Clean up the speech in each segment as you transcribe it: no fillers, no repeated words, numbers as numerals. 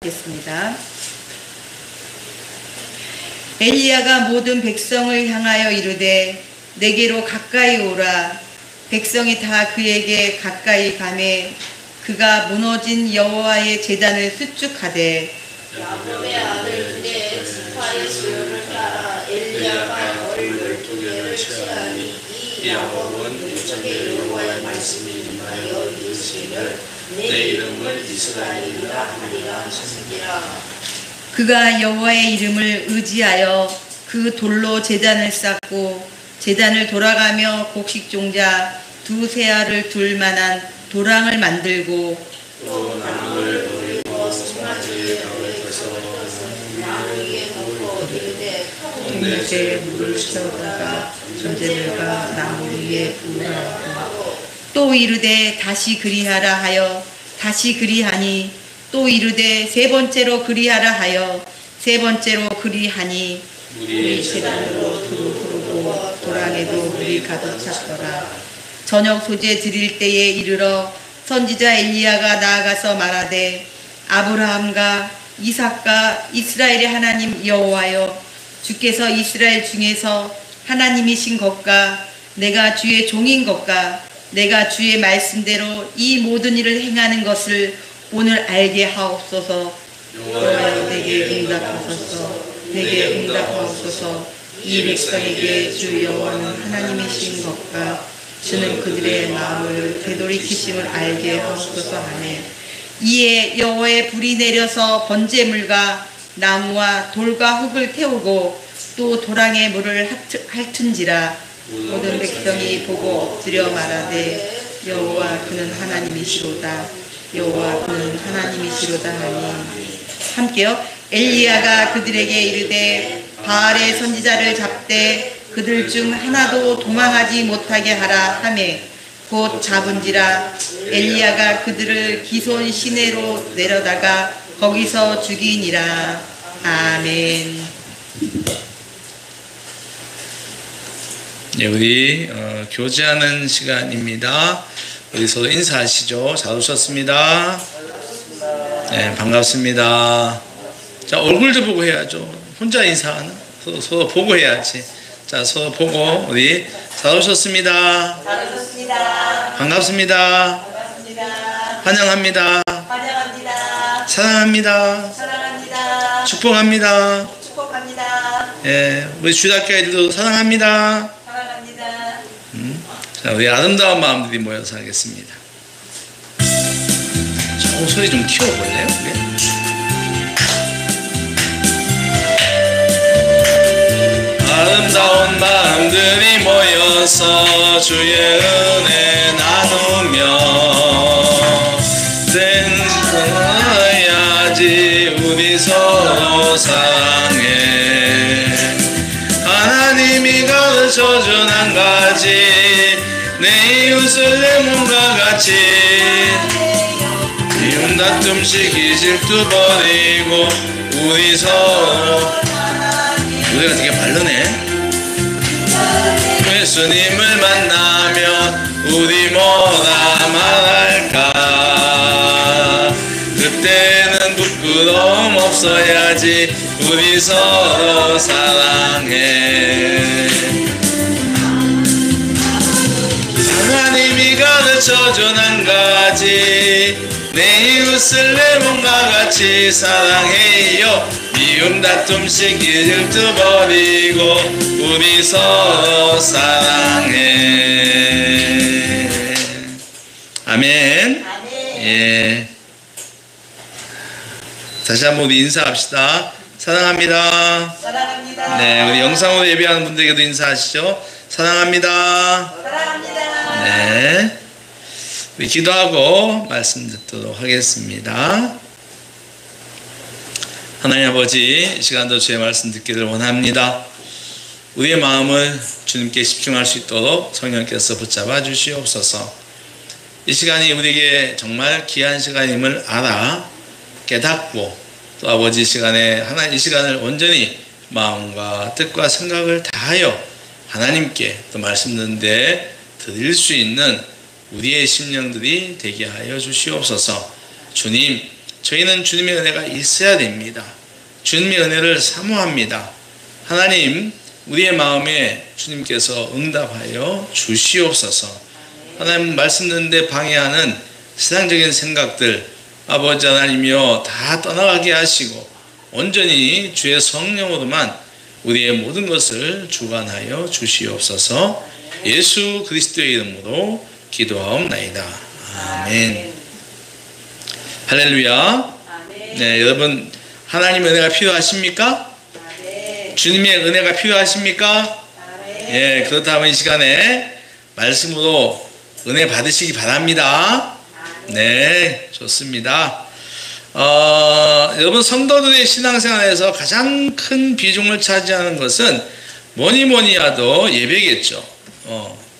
읽겠습니다. 엘리야가 모든 백성을 향하여 이르되 내게로 가까이 오라. 백성이 다 그에게 가까이 가매 그가 무너진 여호와의 제단을 수축하되 야곱의 아들 중에 지파의 수요를 따라 엘리야가 너를 12개를 취하니 이 야곱은 이쪽에 여호와의 말씀이 임하여 이르시기를 내 이름을 이스라엘이라 하리라 하시니라. 그가 여호와의 이름을 의지하여 그 돌로 제단을 쌓고 제단을 돌아가며 곡식종자 두세 알을 둘 만한 도랑을 만들고 또 나무를 돌리고 송아지를 더해서 나무 위에 놓고 이르되 동네에 물을 채우다가 전제물과 나무 위에 부으라고 또 이르되 다시 그리하라 하여 다시 그리하니 또 이르되 세 번째로 그리하라 하여 세 번째로 그리하니 물이 제단으로 두루 흐르고 도랑에도 물이 가득 찼더라. 저녁 소재 드릴 때에 이르러 선지자 엘리야가 나아가서 말하되 아브라함과 이삭과 이스라엘의 하나님 여호와여, 주께서 이스라엘 중에서 하나님이신 것과 내가 주의 종인 것과 내가 주의 말씀대로 이 모든 일을 행하는 것을 오늘 알게 하옵소서. 여호와여, 내게 응답하소서. 내게 응답하옵소서. 이 백성에게 주 여호와는 하나님이신 것과 주는 그들의 마음을 되돌이키심을 알게 하옵소서 하네. 이에 여호와의 불이 내려서 번제물과 나무와 돌과 흙을 태우고 또 도랑에 물을 핥은지라. 모든 백성이 보고 엎드려 말하되 여호와 그는 하나님이시로다. 여호와 그는 하나님이시로다 하니. 함께요. 엘리야가 그들에게 이르되 바알의 선지자를 잡되 그들 중 하나도 도망하지 못하게 하라 하매 곧 잡은지라. 엘리야가 그들을 기손 시내로 내려다가 거기서 죽이니라. 아멘. 네, 우리 교제하는 시간입니다. 우리 서로 인사하시죠. 잘 오셨습니다. 네, 반갑습니다. 자, 얼굴도 보고 해야죠. 혼자 인사하는 서로 보고 해야지. 자, 서로 보고 우리 잘 오셨습니다. 잘 오셨습니다. 반갑습니다. 반갑습니다. 환영합니다. 환영합니다. 사랑합니다. 사랑합니다. 축복합니다. 축복합니다. 예, 우리 주일학교 아이들도 사랑합니다. 사랑합니다. 자, 우리 아름다운 마음들이 모여서 하겠습니다. 저 소리 좀 키워볼래요? 네? 아름다운 마음들이 모여서 주의 은혜 나누며 든든해야지 우리 서로 사랑해. 하나님이 가르쳐준 한 가지 내 이웃을 내 몸과 같이 미움 다툼 시기 질투 버리고 우리 서로 노래가 되게 바르네. 예수님을 만나면 우리 뭐라 말할까. 그때는 부끄러움 없어야지 우리 서로 사랑해. 하나님이 가르쳐준 한 가지 내 이웃을 내 몸과 같이 사랑해요. 미움 다툼 시기 질투 버리고 우리 서로 사랑해. 아멘. 예. 다시 한번 우리 인사합시다. 사랑합니다. 사랑합니다. 네, 우리 영상으로 예배하는 분들에게도 인사하시죠. 사랑합니다. 사랑합니다. 네. 우리 기도하고 말씀 듣도록 하겠습니다. 하나님 아버지, 이 시간도 주의 말씀 듣기를 원합니다. 우리의 마음을 주님께 집중할 수 있도록 성령께서 붙잡아 주시옵소서. 이 시간이 우리에게 정말 귀한 시간임을 알아 깨닫고 또 아버지 시간에 하나님 이 시간을 온전히 마음과 뜻과 생각을 다하여 하나님께 또 말씀 듣는데 드릴 수 있는 우리의 심령들이 되게 하여 주시옵소서. 주님, 저희는 주님의 은혜가 있어야 됩니다. 주님의 은혜를 사모합니다. 하나님, 우리의 마음에 주님께서 응답하여 주시옵소서. 하나님 말씀 듣는데 방해하는 세상적인 생각들, 아버지 하나님이여 다 떠나가게 하시고 온전히 주의 성령으로만 우리의 모든 것을 주관하여 주시옵소서. 예수 그리스도의 이름으로 기도하옵나이다. 아멘. 할렐루야. 네, 여러분 하나님의 은혜가 필요하십니까? 주님의 은혜가 필요하십니까? 예, 그렇다면 이 시간에 말씀으로 은혜 받으시기 바랍니다. 네, 좋습니다. 여러분 성도들의 신앙생활에서 가장 큰 비중을 차지하는 것은 뭐니 해도 예배겠죠.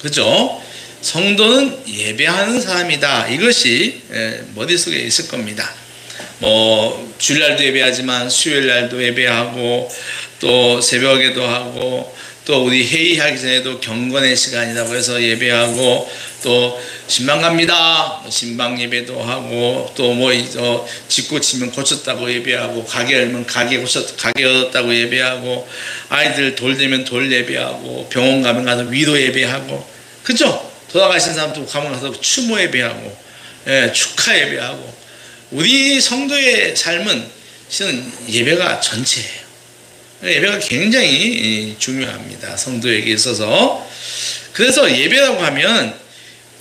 그죠? 성도는 예배하는 사람이다. 이것이 머릿속에 있을 겁니다. 주일날도 예배하지만 수요일날도 예배하고 또 새벽에도 하고 또 우리 회의하기 전에도 경건의 시간이라고 해서 예배하고 또 신방 갑니다. 신방 예배도 하고 또 집 고치면 고쳤다고 예배하고 가게 열면 가게 열었다고 예배하고 아이들 돌 되면 돌 예배하고 병원 가면 가서 위로 예배하고 그죠? 돌아가신 사람도 가면 가서 추모 예배하고 축하 예배하고 우리 성도의 삶은 실은 예배가 전체예요. 예배가 굉장히 중요합니다. 성도에게 있어서. 그래서 예배라고 하면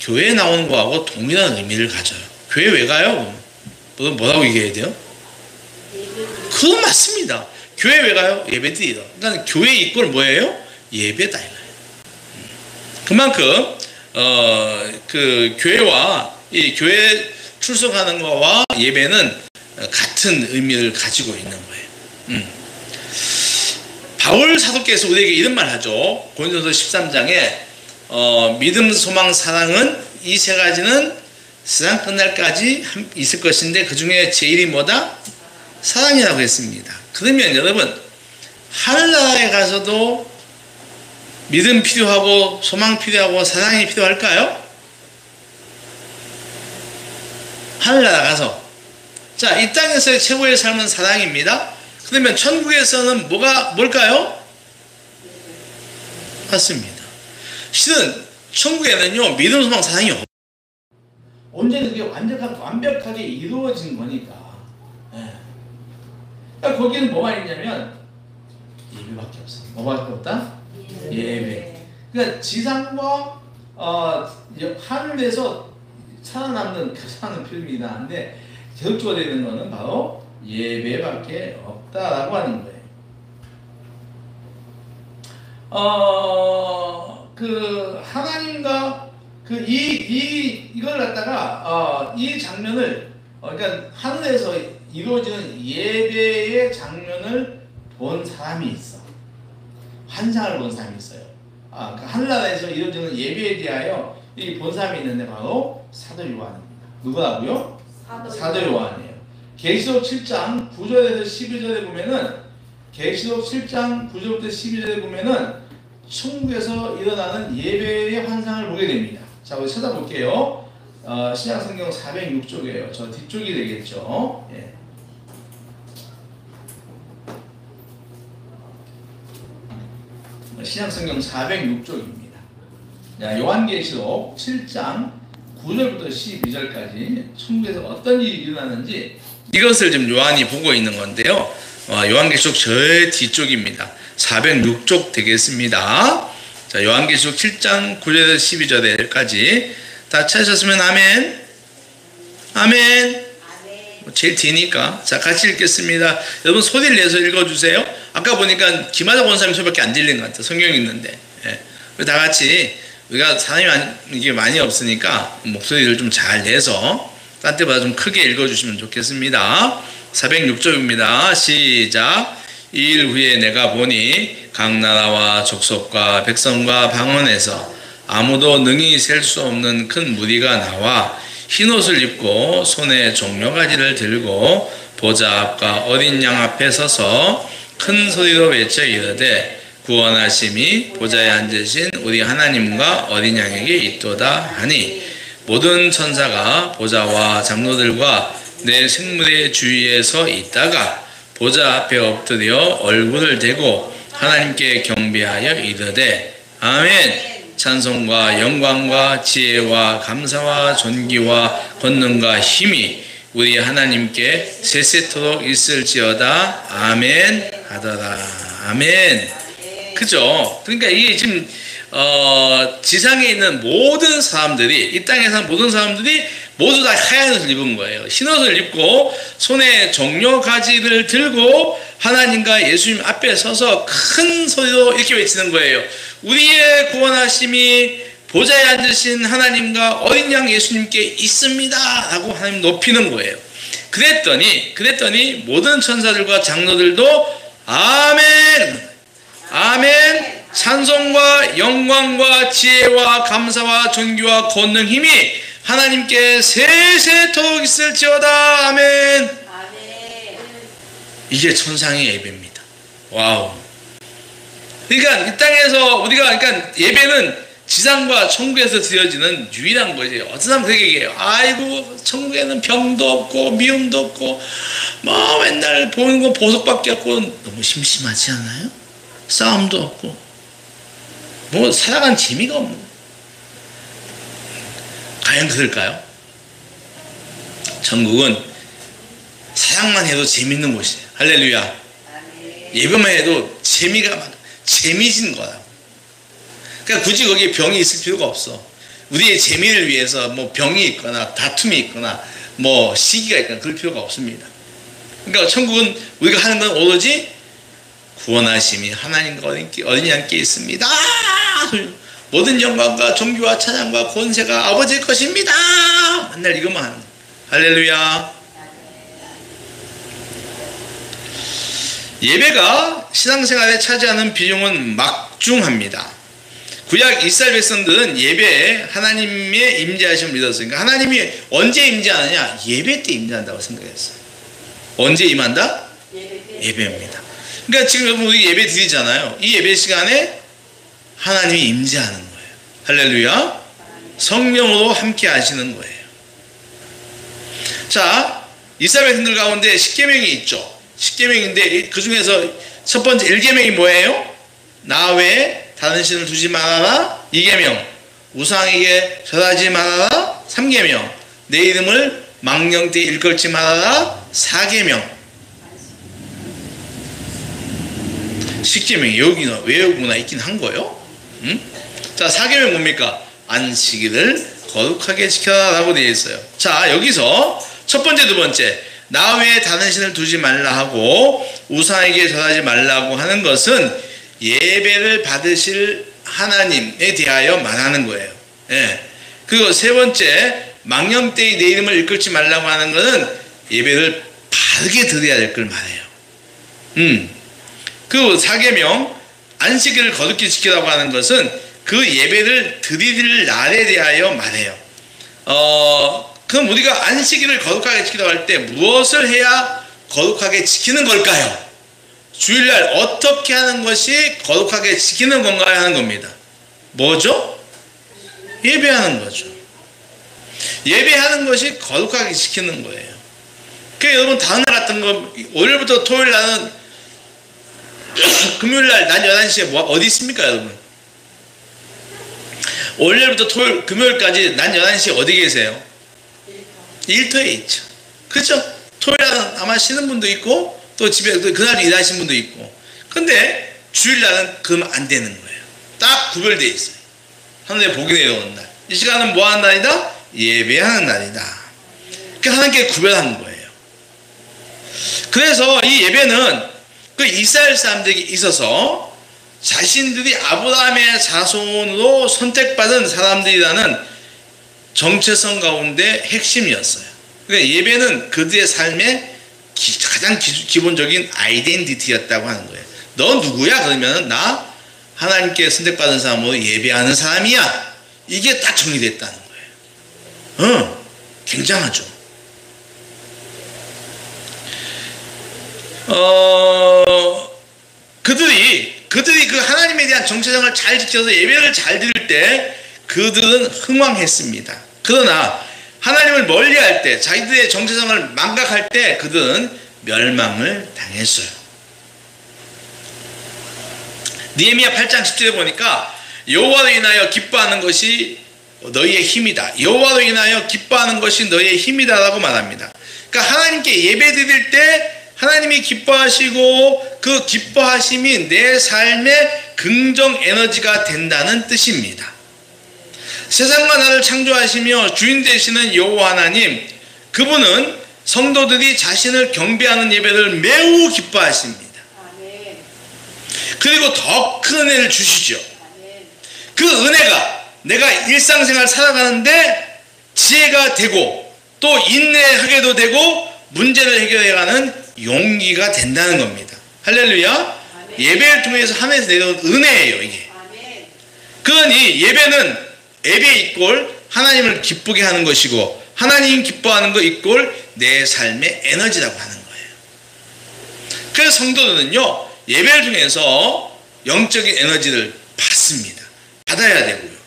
교회에 나오는 거하고 동일한 의미를 가져요. 교회 왜 가요? 뭐라고 얘기해야 돼요? 그건 맞습니다. 교회 왜 가요? 예배 드리러. 그러니까 교회의 이꼴 뭐예요? 예배다 이거예요. 그만큼 그 교회와 이 교회 출석하는 거와 예배는 같은 의미를 가지고 있는 거예요. 바울 사도께서 우리에게 이런 말 하죠. 고린도서 13장에 믿음, 소망, 사랑은 이 세 가지는 세상 끝날까지 있을 것인데 그 중에 제일이 뭐다? 사랑이라고 했습니다. 그러면 여러분 하늘나라에 가서도 믿음 필요하고 소망 필요하고 사랑이 필요할까요? 하늘나라 가서 자, 이 땅에서의 최고의 삶은 사랑입니다. 그러면 천국에서는 뭘까요? 맞습니다. 실은 천국에는요 믿음, 소망, 사랑이 없어요. 언제는 그게 완벽하게 이루어진 거니까. 그러니까 거기는 뭐가 있냐면 예배밖에 없어요. 뭐밖에 없다? 예배. 그러니까 지상과 하늘에서 살아남는 사는 표현이긴 한데 계속적으로 되는 거는 바로 예배밖에 없다라고 하는 거예요. 그 하나님과 이걸 갖다가 이 장면을 그러니까 하늘에서 이루어지는 예배의 장면을 본 사람이 있어. 환상을 본 사람이 있어요. 그러니까 하늘나라에서 이루어지는 예배에 대하여 이 본 사람이 있는데 바로 사도 요한입니다. 누구라고요? 사도 요한이에요. 계시록 7장 9절에서 12절에 보면은 계시록 7장 9절부터 12절에 보면은 천국에서 일어나는 예배의 환상을 보게 됩니다. 자, 우리 찾아볼게요. 신약성경 406쪽이에요. 저 뒤쪽이 되겠죠. 예. 신약성경 406쪽입니다. 요한계시록 7장 9절부터 12절까지 천국에서 어떤 일이 일어나는지 이것을 지금 요한이 보고 있는 건데요. 요한계시록 저 뒤쪽입니다. 406쪽 되겠습니다. 자, 요한계시록 7장 9절에서 12절까지 다 찾으셨으면 아멘. 아멘. 제일 뒤니까. 자, 같이 읽겠습니다. 여러분 소리를 내서 읽어주세요. 아까 보니까 김하자 권사님 소리밖에 안 들리는 것 같아요. 성경이 있는데. 예. 다 같이 우리가 사람이 이게 많이 없으니까 목소리를 좀 잘 내서 딴 때보다 좀 크게 읽어주시면 좋겠습니다. 406쪽입니다. 시작. 이 일 후에 내가 보니 각 나라와 족속과 백성과 방언에서 아무도 능히 셀 수 없는 큰 무리가 나와 흰옷을 입고 손에 종려가지를 들고 보좌 앞과 어린 양 앞에 서서 큰 소리로 외쳐 이르되 구원하심이 보좌에 앉으신 우리 하나님과 어린 양에게 있도다 하니 모든 천사가 보좌와 장로들과 내 생물의 주위에 서 있다가 보좌 앞에 엎드려 얼굴을 대고 하나님께 경배하여 이르되 아멘. 찬송과 영광과 지혜와 감사와 존귀와 권능과 힘이 우리 하나님께 세세토록 있을지어다. 아멘 하더라. 아멘. 그죠? 그러니까 이게 지금 지상에 있는 모든 사람들이, 이 땅에 사는 모든 사람들이 모두 다 하얀 옷을 입은 거예요. 흰 옷을 입고 손에 종려 가지를 들고 하나님과 예수님 앞에 서서 큰 소리로 이렇게 외치는 거예요. 우리의 구원하심이 보좌에 앉으신 하나님과 어린 양 예수님께 있습니다 라고 하나님 높이는 거예요. 그랬더니 모든 천사들과 장로들도 아멘 아멘 찬송과 영광과 지혜와 감사와 존귀와 권능 힘이 하나님께 세세토록 있을지어다. 아멘. 이게 천상의 예배입니다. 와우. 그러니까 이 땅에서 우리가, 그러니까 예배는 지상과 천국에서 드려지는 유일한 거죠. 어떤 사람 그렇게 얘기해요. 아이고 천국에는 병도 없고 미움도 없고 뭐 맨날 보는 건 보석밖에 없고 너무 심심하지 않아요? 싸움도 없고 뭐 살아간 재미가 없는 거예요. 과연 그럴까요? 천국은 사랑만 해도 재밌는 곳이에요. 할렐루야. 예배만 해도 재미진 거라고. 그러니까 굳이 거기에 병이 있을 필요가 없어. 우리의 재미를 위해서 뭐 병이 있거나 다툼이 있거나 뭐 시기가 있거나 그럴 필요가 없습니다. 그러니까 천국은 우리가 하는 건 오로지 구원하심이 하나님과 어린이 함께 있습니다. 모든 영광과 존귀와 찬양과 권세가 아버지의 것입니다. 맨날 이것만 하는 거예요. 할렐루야. 예배가 신앙생활에 차지하는 비중은 막중합니다. 구약 이스라엘 백성들은 예배에 하나님의 임재하심을 믿었으니까 하나님이 언제 임재하느냐? 예배 때 임재한다고 생각했어요. 언제 임한다? 예배입니다. 그러니까 지금 여러분 우리 예배 드리잖아요. 이 예배 시간에 하나님이 임재하는 거예요. 할렐루야. 성령으로 함께 하시는 거예요. 자, 이스라엘 백성들 가운데 십계명이 있죠. 십계명인데 그 중에서 첫 번째 1계명이 뭐예요? 나 외에 다른 신을 두지 말아라. 2계명 우상에게 절하지 말아라. 3계명 내 이름을 망령되이 일컬지 말아라. 4계명 10계명이 여기나 외우구나 있긴 한 거예요. 응? 자, 4계명 뭡니까? 안식일을 거룩하게 지켜라 라고 되어 있어요. 자, 여기서 첫 번째 두 번째 나 외에 다른 신을 두지 말라 하고 우상에게 절하지 말라고 하는 것은 예배를 받으실 하나님에 대하여 말하는 거예요. 예. 그리고 세 번째 망령되이 내 이름을 일컬지 말라고 하는 것은 예배를 바르게 드려야 될 걸 말해요. 그 4계명 안식일을 거룩히 지키라고 하는 것은 그 예배를 드릴 날에 대하여 말해요. 그럼 우리가 안식일을 거룩하게 지키라고 할 때 무엇을 해야 거룩하게 지키는 걸까요? 주일날 어떻게 하는 것이 거룩하게 지키는 건가요? 하는 겁니다. 뭐죠? 예배하는 거죠. 예배하는 것이 거룩하게 지키는 거예요. 그러니까 여러분 다음날 같은 거 월요일부터 토요일 날은 금요일날 낮 11시에 어디 있습니까 여러분? 월요일부터 토요일 금요일까지 낮 11시에 어디 계세요? 일터에 있죠. 그렇죠? 토요일날은 아마 쉬는 분도 있고 또 집에 그날 일하시는 분도 있고. 근데 주일날은 그러면 안 되는 거예요. 딱 구별되어 있어요. 하늘에 복이 내려오는 날. 이 시간은 뭐 하는 날이다? 예배하는 날이다. 그러니까 하나님께 구별하는 거예요. 그래서 이 예배는 그 이스라엘 사람들에게 있어서 자신들이 아브라함의 자손으로 선택받은 사람들이라는 정체성 가운데 핵심이었어요. 그러니까 예배는 그들의 삶의 가장 기본적인 아이덴티티였다고 하는 거예요. 너 누구야? 그러면 나 하나님께 선택받은 사람으로 예배하는 사람이야. 이게 딱 정리됐다는 거예요. 굉장하죠. 그들이 그 하나님에 대한 정체성을 잘 지켜서 예배를 잘 드릴 때 그들은 흥왕했습니다. 그러나 하나님을 멀리할 때, 자기들의 정체성을 망각할 때 그들은 멸망을 당했어요. 느헤미야 8장 10절에 보니까 여호와로 인하여 기뻐하는 것이 너희의 힘이다. 여호와로 인하여 기뻐하는 것이 너희의 힘이다라고 말합니다. 그러니까 하나님께 예배드릴 때 하나님이 기뻐하시고 그 기뻐하심이 내 삶의 긍정 에너지가 된다는 뜻입니다. 세상과 나를 창조하시며 주인 되시는 여호와 하나님, 그분은 성도들이 자신을 경배하는 예배를 매우 기뻐하십니다. 그리고 더 큰 은혜를 주시죠. 그 은혜가 내가 일상생활 살아가는데 지혜가 되고 또 인내하게도 되고 문제를 해결해가는 용기가 된다는 겁니다. 할렐루야. 예배를 통해서 하나님에서 내려온 은혜예요, 이게. 그러니 예배는 예배 이꼴 하나님을 기쁘게 하는 것이고, 하나님 기뻐하는 거 이꼴 내 삶의 에너지라고 하는 거예요. 그래서 성도들은요, 예배를 통해서 영적인 에너지를 받습니다. 받아야 되고요.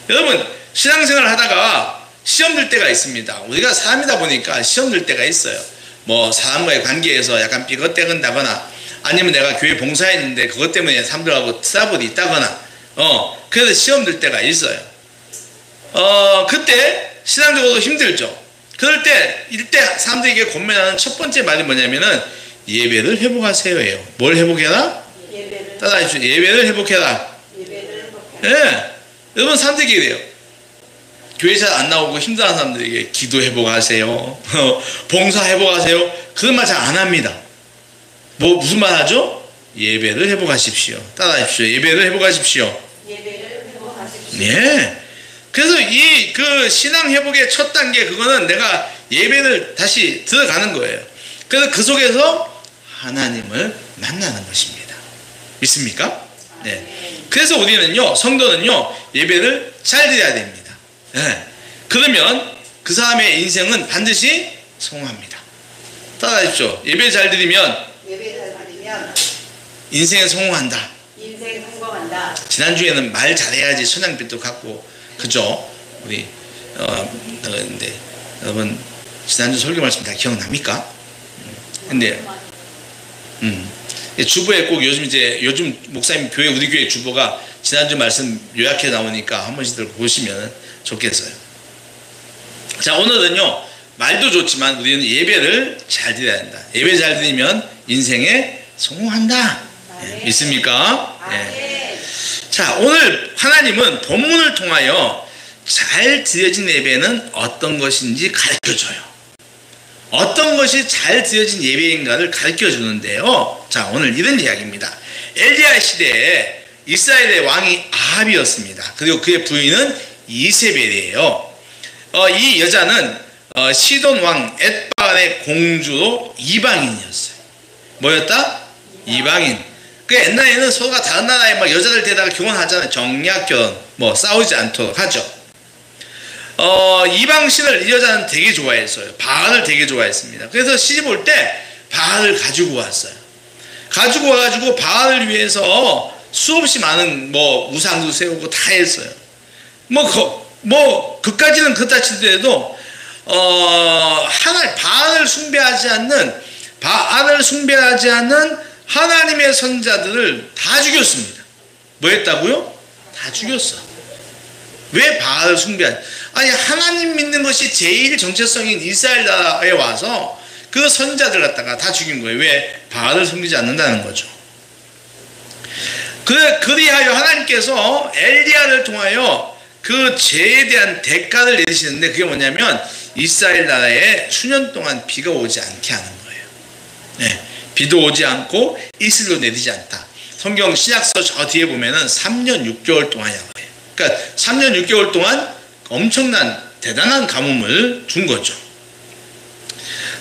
여러분, 신앙생활을 하다가 시험 들 때가 있습니다. 우리가 사람이다 보니까 시험 들 때가 있어요. 뭐 사람과의 관계에서 약간 삐걱대건다거나, 아니면 내가 교회 봉사했는데 그것 때문에 사람들하고 트러블이 있다거나, 그래서 시험 들 때가 있어요. 그때 신앙적으로 힘들죠. 그럴 때 이때 사람들에게 권면하는 첫 번째 말이 뭐냐면은 예배를 회복하세요예요. 뭘 회복해라? 따라하십시오. 예배를 회복해라. 예. 여러분, 사람들이 그래요. 교회 잘 안 나오고 힘들어하는 사람들에게 기도 회복하세요. 봉사 회복하세요. 그런 말 잘 안 합니다. 뭐 무슨 말 하죠? 예배를 회복하십시오. 따라하십시오. 예배를 회복하십시오. 예. 그래서 그 신앙 회복의 첫 단계, 그거는 내가 예배를 다시 들어가는 거예요. 그래서 그 속에서 하나님을 만나는 것입니다. 믿습니까? 네. 그래서 우리는요, 성도는요, 예배를 잘 드려야 됩니다. 네. 그러면 그 사람의 인생은 반드시 성공합니다. 따라하십시오. 예배 잘 드리면 인생에 성공한다. 지난주에는 말 잘해야지 천양빛도 갖고, 그죠? 우리 근데 여러분, 지난주 설교 말씀 다 기억납니까? 근데 주보에 꼭 요즘 목사님 교회, 우리 교회 주보가 지난주 말씀 요약해 나오니까 한 번씩들 보시면 좋겠어요. 자, 오늘은요, 말도 좋지만 우리는 예배를 잘 드려야 한다. 예배 잘 드리면 인생에 성공한다. 네, 믿습니까? 네. 자, 오늘 하나님은 본문을 통하여 잘 드려진 예배는 어떤 것인지 가르쳐줘요. 어떤 것이 잘 드려진 예배인가를 가르쳐 주는데요. 자, 오늘 이런 이야기입니다. 엘리야 시대에 이스라엘의 왕이 아합이었습니다. 그리고 그의 부인은 이세벨이에요. 이 여자는 시돈 왕 엣바알의 공주로 이방인이었어요. 뭐였다? 이방인. 그 옛날에는 서로가 다른 나라에 막 여자들 데다가 결혼하잖아요. 정략 결혼, 뭐 싸우지 않도록 하죠. 이방신을 이 여자는 되게 좋아했어요. 바알을 되게 좋아했습니다. 그래서 시집 올 때 바알을 가지고 왔어요. 가지고 와가지고 바알을 위해서 수없이 많은 뭐 우상도 세우고 다 했어요. 그까지는 그렇다 치더라도 바알을 숭배하지 않는 하나님의 선자들을 다 죽였습니다. 뭐 했다고요? 다 죽였어. 왜 바알을 숭배하지? 아니, 하나님 믿는 것이 제일 정체성인 이스라엘 나라에 와서 그 선자들 갖다가 다 죽인 거예요. 왜? 바알을 섬기지 않는다는 거죠. 그리하여 하나님께서 엘리야를 통하여 그 죄에 대한 대가를 내리시는데, 그게 뭐냐면 이스라엘 나라에 수년 동안 비가 오지 않게 하는 거예요. 네. 비도 오지 않고 이슬도 내리지 않다. 성경 신약서 저 뒤에 보면은 3년 6개월 동안이라고 해요. 그러니까 3년 6개월 동안 엄청난 대단한 가뭄을 준 거죠.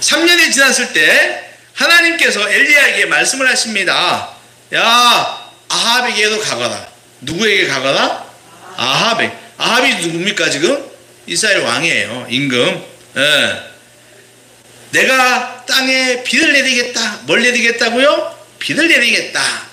3년이 지났을 때 하나님께서 엘리야에게 말씀을 하십니다. 야, 아합에게도 가거라. 누구에게 가거라? 아합이 누굽니까 지금? 이스라엘 왕이에요. 임금. 예. 내가 땅에 비를 내리겠다. 뭘 내리겠다고요? 비를 내리겠다.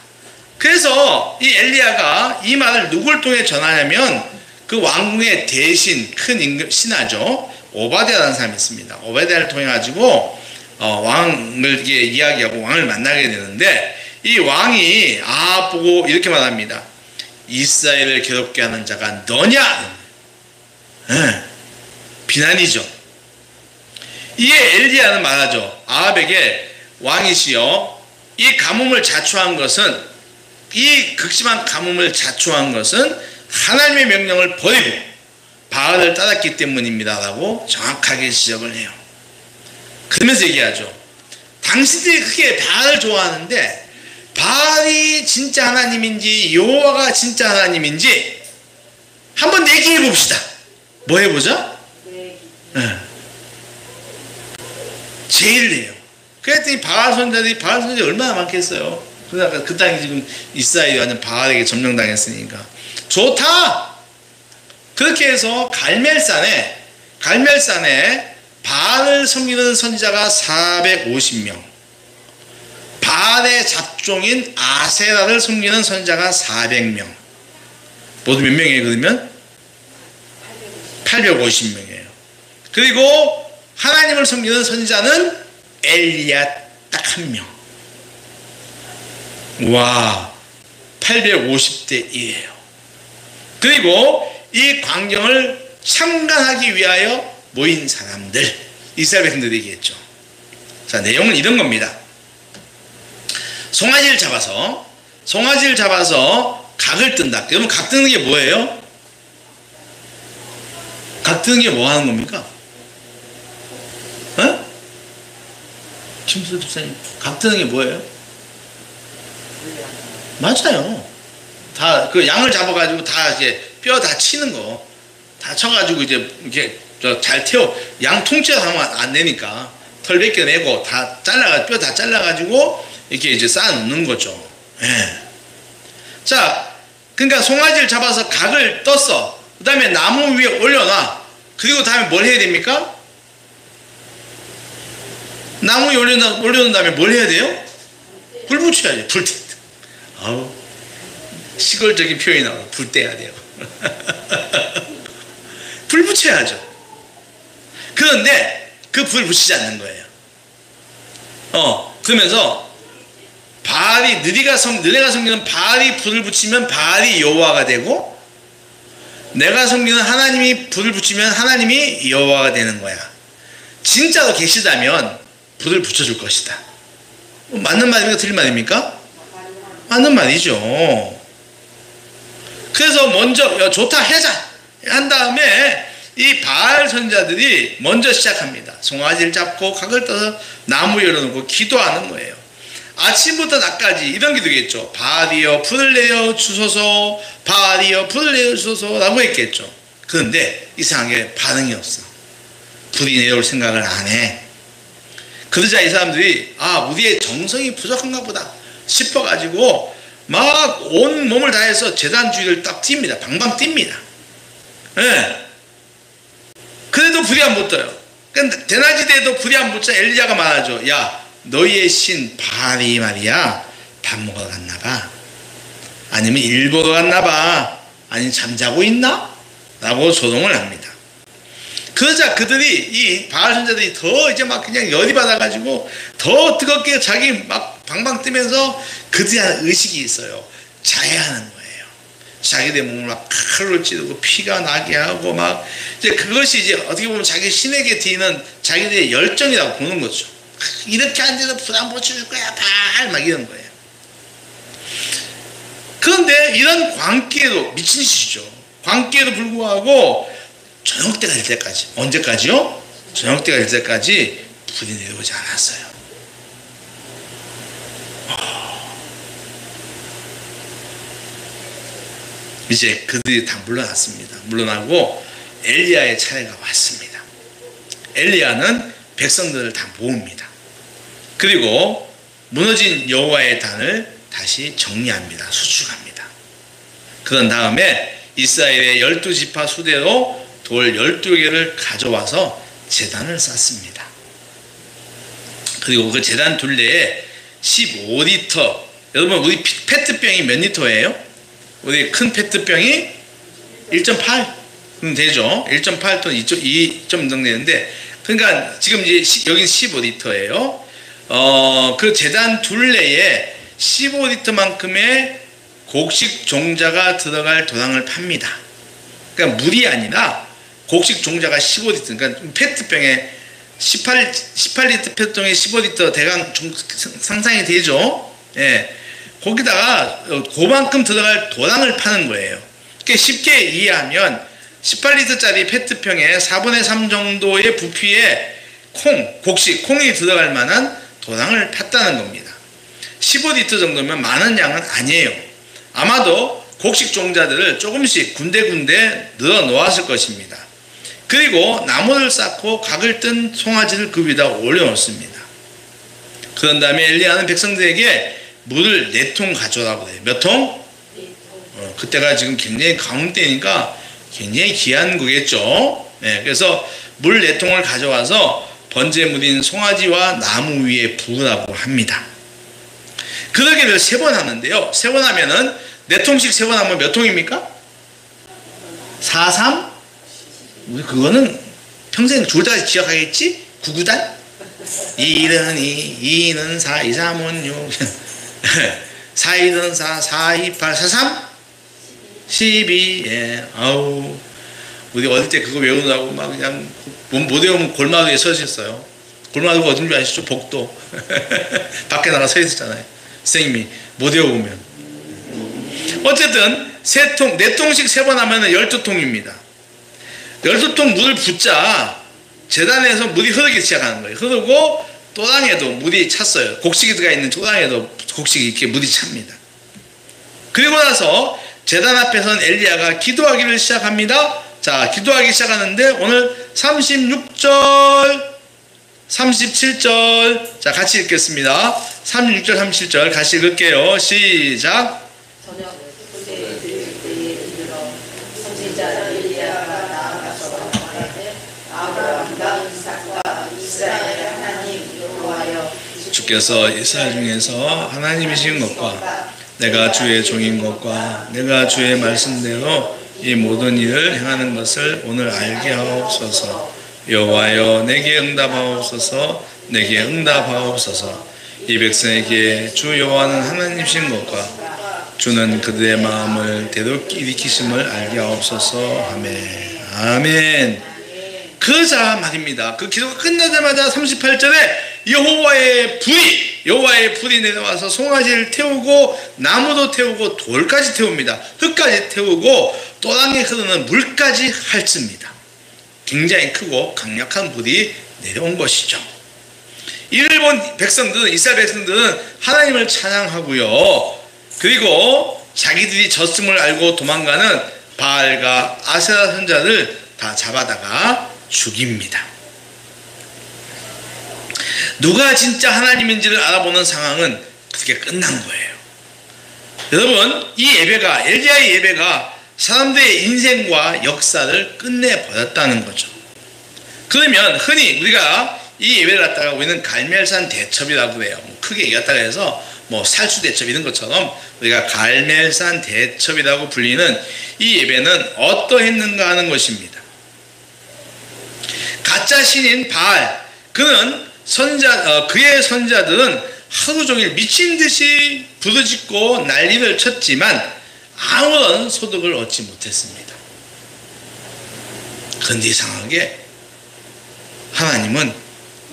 그래서 이 엘리야가 이 말을 누굴 통해 전하냐면 그 왕궁의 대신 큰 임금 신하죠. 오바댜라는 사람이 있습니다. 오바댜를 통해 가지고 왕을 이렇게 이야기하고 왕을 만나게 되는데, 이 왕이 보고 이렇게 말합니다. 이스라엘을 괴롭게 하는 자가 너냐? 비난이죠. 이에 엘리야는 말하죠. 아합에게 왕이시여, 이 가뭄을 자초한 것은, 이 극심한 가뭄을 자초한 것은 하나님의 명령을 버리고 바알을 따랐기 때문입니다 라고 정확하게 지적을 해요. 그러면서 얘기하죠. 당신들이 크게 바알을 좋아하는데 바알이 진짜 하나님인지 여호와가 진짜 하나님인지 한번 내기해 봅시다. 뭐 해보자? 제일 해요. 그랬더니 바알 선자들이 얼마나 많겠어요. 그러니까 그 땅이 지금 이스라엘이 완전 바알에게 점령당했으니까 좋다. 그렇게 해서 갈멜산에 바알을 섬기는 선지자가 450명, 바알의 잡종인 아세라를 섬기는 선지자가 400명, 모두 몇 명이에요? 그러면 850명이에요. 그리고 하나님을 섬기는 선지자는 엘리야 딱 한 명. 와, 850대 1이에요. 그리고 이 광경을 참관하기 위하여 모인 사람들, 이스라엘 백성들이 얘기했죠. 자, 내용은 이런 겁니다. 송아지를 잡아서 각을 뜬다. 여러분, 각 뜨는 게 뭐예요? 각 뜨는 게 뭐 하는 겁니까? 김수 집사님, 각 뜨는 게 뭐예요? 맞아요. 다 그 양을 잡아가지고 다 이제 뼈 다 치는 거, 다 쳐가지고 이제 이렇게 잘 태워, 양 통째로 하면 안 되니까 털 벗겨내고 다 뼈 다 잘라가지고 이렇게 이제 쌓아놓는 거죠. 예. 자, 그러니까 송아지를 잡아서 각을 떴어. 그 다음에 나무 위에 올려놔. 그리고 다음에 뭘 해야 됩니까? 나무 위에 올려놓은 다음에 뭘 해야 돼요? 불 붙여야죠. 불 때. 아우, 시골적인 표현이 나와요. 불 떼야 돼요. 불 붙여야죠. 그런데 그 불 붙이지 않는 거예요. 그러면서 바알이, 너네가 섬기는 바알이 불을 붙이면 바알이 여호와가 되고, 내가 섬기는 하나님이 불을 붙이면 하나님이 여호와가 되는 거야. 진짜로 계시다면 불을 붙여줄 것이다. 맞는 말입니까? 틀린 말입니까? 맞는 말이죠. 그래서 먼저 좋다 해자 한 다음에 이 바알 선자들이 먼저 시작합니다. 송아지를 잡고 각을 떠서 나무 위에 올려놓고 기도하는 거예요. 아침부터 낮까지 이런 기도겠죠. 바알이여 불을 내어 주소서, 바알이여 불을 내어 주소서 라고 했겠죠. 그런데 이상하게 반응이 없어. 불이 내려올 생각을 안 해. 그러자 이 사람들이 우리의 정성이 부족한가 보다 싶어가지고 막 온 몸을 다해서 제단 주위를 딱 뜁니다. 방방 뜁니다. 예. 그래도 불이 안 붙어요. 근데 대낮이돼도 불이 안 붙자 엘리야가 말하죠. 야, 너희의 신 바알이 말이야, 밥 먹으러 갔나 봐. 아니면 일 보러 갔나 봐. 아니면 잠자고 있나? 라고 조롱을 합니다. 그러자 그들이, 이 바알 선자들이 더 이제 막 그냥 열이 받아가지고 더 뜨겁게 자기 막 방방 뜨면서 그들이 하는 의식이 있어요. 자해하는 거예요. 자기들 몸을 막 칼로 찌르고 피가 나게 하고 막, 이제 그것이 이제 어떻게 보면 자기 신에게 드리는 자기들의 열정이라고 보는 거죠. 이렇게 앉아서 불 안 붙여줄 거야, 발! 막 이런 거예요. 그런데 이런 광기에도, 미친 짓이죠. 광기에도 불구하고 저녁 때가 될 때까지, 언제까지요? 저녁 때가 될 때까지 불이 내려오지 않았어요. 이제 그들이 다 물러났습니다. 물러나고 엘리야의 차례가 왔습니다. 엘리야는 백성들을 다 모읍니다. 그리고 무너진 여호와의 단을 다시 정리합니다. 수축합니다. 그런 다음에 이스라엘의 12지파 수대로 돌 12개를 가져와서 제단을 쌓습니다. 그리고 그 제단 둘레에 15리터, 여러분 우리 페트병이 몇 리터예요? 우리 큰 페트병이 1.8 되죠. 1.8톤 2점 정도 되는데, 그러니까 지금 이제 여긴 15리터예요. 그 제단 둘레에 15리터만큼의 곡식 종자가 들어갈 도당을 팝니다. 그러니까 물이 아니라 곡식 종자가 15리터, 그러니까 페트병에 18리터 페트병에 15리터 대강 상상이 되죠. 예. 거기다가 그만큼 들어갈 도당을 파는 거예요. 그러니까 쉽게 이해하면 18리터짜리 페트병에 4분의 3 정도의 부피의 콩이 들어갈 만한 도당을 팠다는 겁니다. 15리터 정도면 많은 양은 아니에요. 아마도 곡식 종자들을 조금씩 군데군데 늘어 놓았을 것입니다. 그리고 나무를 쌓고 각을 뜬 송아지를 그 위에다 올려놓습니다. 그런 다음에 엘리야는 백성들에게 물을 4통 가져오라고 해요. 몇 통? 그때가 지금 굉장히 가뭄 때니까 굉장히 귀한 거겠죠. 네, 그래서 물 4통을 가져와서 번제물인 송아지와 나무 위에 부으라고 합니다. 그러기를 3번 하는데요. 3번 하면은 4통씩 3번 하면 몇 통입니까? 4, 3? 우리 그거는 평생 죽을 때까지 기억하겠지? 9구단? 1은 2, 2는 4, 2, 3은 6 4, 1은 4, 4, 2, 8, 4, 3? 12. 예. 아우, 우리 어릴 때 그거 외우느라고 막 그냥 못 외우면 골마루에 서 있었어요. 골마루가 어딘 줄 아시죠? 복도. 밖에 나가 서 있었잖아요. 선생님이 못 외우면. 어쨌든 4통씩 3번 하면 12통입니다. 12통 물을 붓자 제단에서 물이 흐르기 시작하는 거예요. 흐르고 또랑에도 물이 찼어요. 곡식이 들어가 있는 또랑에도 곡식이 이렇게 물이 찹니다. 그리고 나서 제단 앞에서는 엘리야가 기도하기를 시작합니다. 자, 기도하기 시작하는데 오늘 36절 37절 자 같이 읽겠습니다. 36절 37절 같이 읽을게요. 시작. 저녁 그때 드릴 때에 이르러 선지자 엘리야가 나아가서 말하되 아브라함과 이삭과 이스라엘의 하나님 여호와여 주께서 이스라엘 중에서 하나님이신 것과 내가 주의 종인 것과 내가 주의 말씀대로 이 모든 일을 행하는 것을 오늘 알게 하옵소서. 여호와여 내게 응답하옵소서. 내게 응답하옵소서. 이 백성에게 주 여호와는 하나님이신 것과 주는 그들의 마음을 대로 일으키심을 알게 하옵소서. 아멘. 아멘. 그러자 말입니다. 그 기도가 끝나자마자 38절에 여호와의 불이 내려와서 송아지를 태우고 나무도 태우고 돌까지 태웁니다. 흙까지 태우고 또랑에 흐르는 물까지 핥습니다. 굉장히 크고 강력한 불이 내려온 것이죠. 이를 본 백성들은, 이스라엘 백성들은 하나님을 찬양하고요. 그리고 자기들이 졌음을 알고 도망가는 바알과 아세라 선자를 다 잡아다가 죽입니다. 누가 진짜 하나님인지를 알아보는 상황은 그렇게 끝난 거예요. 여러분, 이 예배가, 엘리야의 예배가 사람들의 인생과 역사를 끝내버렸다는 거죠. 그러면 흔히 우리가 이 예배를 갖다가 우리는 갈멜산 대첩이라고 그래요. 크게 얘기했다가 해서 살수 대첩 이런 것처럼 우리가 갈멜산 대첩이라고 불리는 이 예배는 어떠했는가 하는 것입니다. 가짜 신인 바알, 그의 선자들은 하루 종일 미친 듯이 부르짖고 난리를 쳤지만 아무런 소득을 얻지 못했습니다. 그런데 이상하게 하나님은